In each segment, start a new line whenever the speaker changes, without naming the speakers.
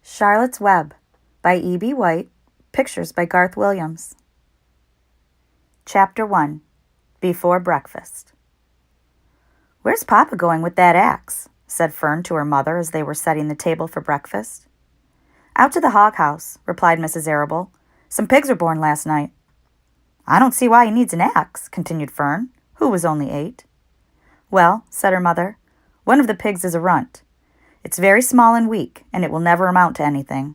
Charlotte's Web by E.B. White, pictures by Garth Williams. Chapter 1. Before Breakfast. "Where's Papa going with that axe?" said Fern to her mother as they were setting the table for breakfast. "Out to the hog house," replied Mrs. Arable. "Some pigs were born last night." "I don't see why he needs an axe," continued Fern, who was only 8. "Well," said her mother, "one of the pigs is a runt. It's very small and weak, and it will never amount to anything.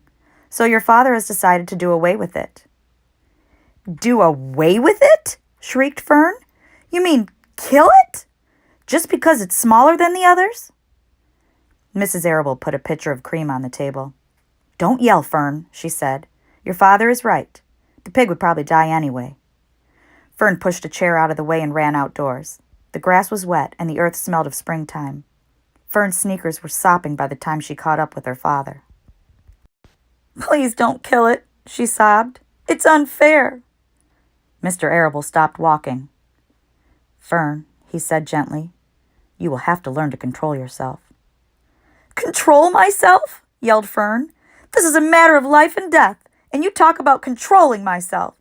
So your father has decided to do away with it." "Do away with it?" shrieked Fern. "You mean kill it? Just because it's smaller than the others?" Mrs. Arable put a pitcher of cream on the table. "Don't yell, Fern," she said. "Your father is right. The pig would probably die anyway." Fern pushed a chair out of the way and ran outdoors. The grass was wet, and the earth smelled of springtime. Fern's sneakers were sopping by the time she caught up with her father. "Please don't kill it," she sobbed. "It's unfair." Mr. Arable stopped walking. "Fern," he said gently, "you will have to learn to control yourself." "Control myself?" yelled Fern. "This is a matter of life and death, and you talk about controlling myself."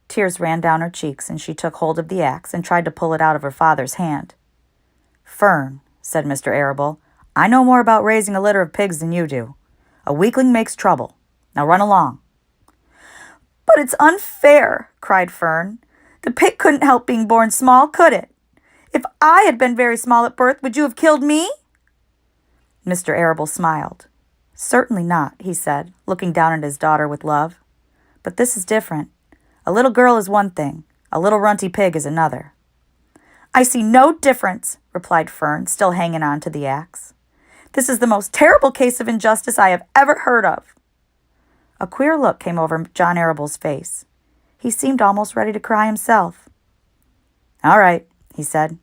Tears ran down her cheeks, and she took hold of the axe and tried to pull it out of her father's hand. "Fern," said Mr. Arable, "I know more about raising a litter of pigs than you do. A weakling makes trouble. Now run along." "But it's unfair," cried Fern. "The pig couldn't help being born small, could it? If I had been very small at birth, would you have killed me?" Mr. Arable smiled. "Certainly not," he said, looking down at his daughter with love. "But this is different. A little girl is one thing. A little runty pig is another." "I see no difference," replied Fern, still hanging on to the axe. "This is the most terrible case of injustice I have ever heard of." A queer look came over John Arable's face. He seemed almost ready to cry himself. "All right," he said.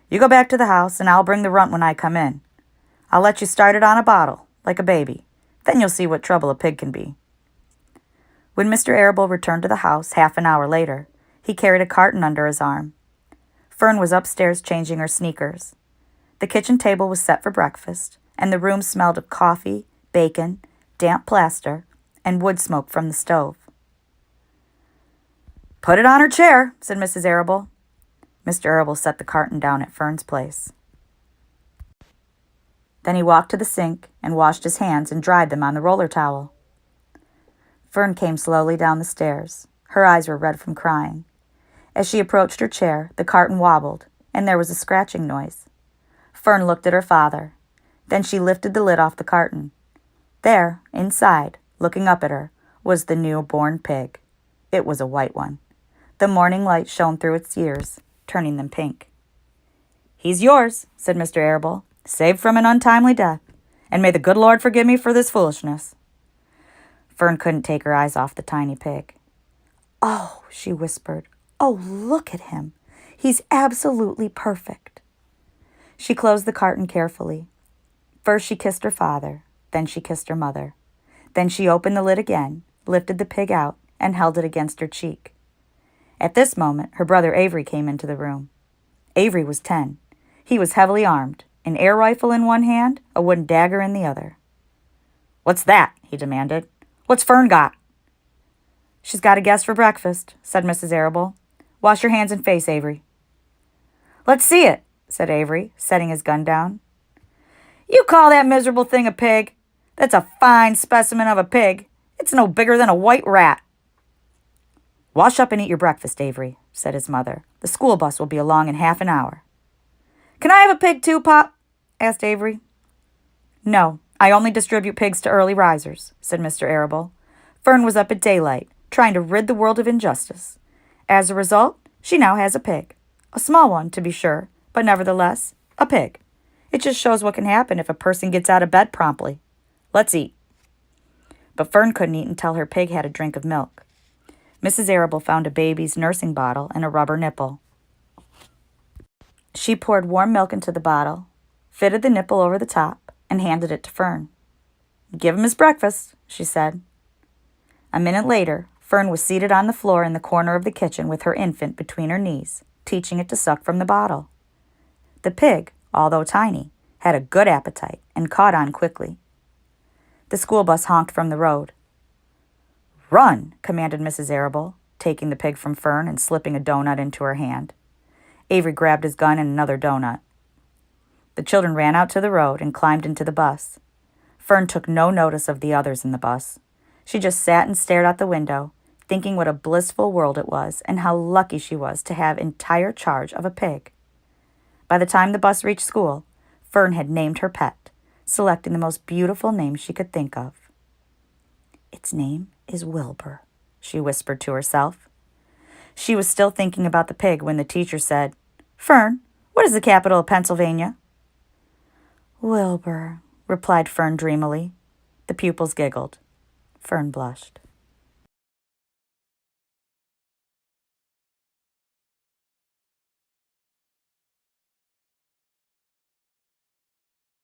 "You go back to the house, and I'll bring the runt when I come in. I'll let you start it on a bottle, like a baby. Then you'll see what trouble a pig can be." When Mr. Arable returned to the house half an hour later, he carried a carton under his arm. Fern was upstairs changing her sneakers. The kitchen table was set for breakfast, and the room smelled of coffee, bacon, damp plaster, and wood smoke from the stove. "Put it on her chair," said Mrs. Arable. Mr. Arable set the carton down at Fern's place. Then he walked to the sink and washed his hands and dried them on the roller towel. Fern came slowly down the stairs. Her eyes were red from crying. As she approached her chair, the carton wobbled, and there was a scratching noise. Fern looked at her father. Then she lifted the lid off the carton. There, inside, looking up at her, was the new-born pig. It was a white one. The morning light shone through its ears, turning them pink. "He's yours," said Mr. Arable, "saved from an untimely death, and may the good Lord forgive me for this foolishness." Fern couldn't take her eyes off the tiny pig. "Oh," she whispered, "oh, look at him. He's absolutely perfect." She closed the carton carefully. First she kissed her father, then she kissed her mother. Then she opened the lid again, lifted the pig out, and held it against her cheek. At this moment, her brother Avery came into the room. Avery was 10. He was heavily armed, an air rifle in one hand, a wooden dagger in the other. "What's that?" he demanded. "What's Fern got?" "She's got a guest for breakfast," said Mrs. Arable. "Wash your hands and face, Avery." "Let's see it," said Avery, setting his gun down. "You call that miserable thing a pig? That's a fine specimen of a pig. It's no bigger than a white rat." "Wash up and eat your breakfast, Avery," said his mother. "The school bus will be along in half an hour." "Can I have a pig too, Pop?" asked Avery. "No, I only distribute pigs to early risers," said Mr. Arable. "Fern was up at daylight, trying to rid the world of injustice. As a result, she now has a pig. A small one, to be sure, but nevertheless, a pig. It just shows what can happen if a person gets out of bed promptly. Let's eat." But Fern couldn't eat until her pig had a drink of milk. Mrs. Arable found a baby's nursing bottle and a rubber nipple. She poured warm milk into the bottle, fitted the nipple over the top, and handed it to Fern. "Give him his breakfast," she said. A minute later, Fern was seated on the floor in the corner of the kitchen with her infant between her knees, teaching it to suck from the bottle. The pig, although tiny, had a good appetite and caught on quickly. The school bus honked from the road. "Run!" commanded Mrs. Arable, taking the pig from Fern and slipping a donut into her hand. Avery grabbed his gun and another donut. The children ran out to the road and climbed into the bus. Fern took no notice of the others in the bus. She just sat and stared out the window, thinking what a blissful world it was and how lucky she was to have entire charge of a pig. By the time the bus reached school, Fern had named her pet, selecting the most beautiful name she could think of. "Its name is Wilbur," she whispered to herself. She was still thinking about the pig when the teacher said, "Fern, what is the capital of Pennsylvania?" "Wilbur," replied Fern dreamily. The pupils giggled. Fern blushed.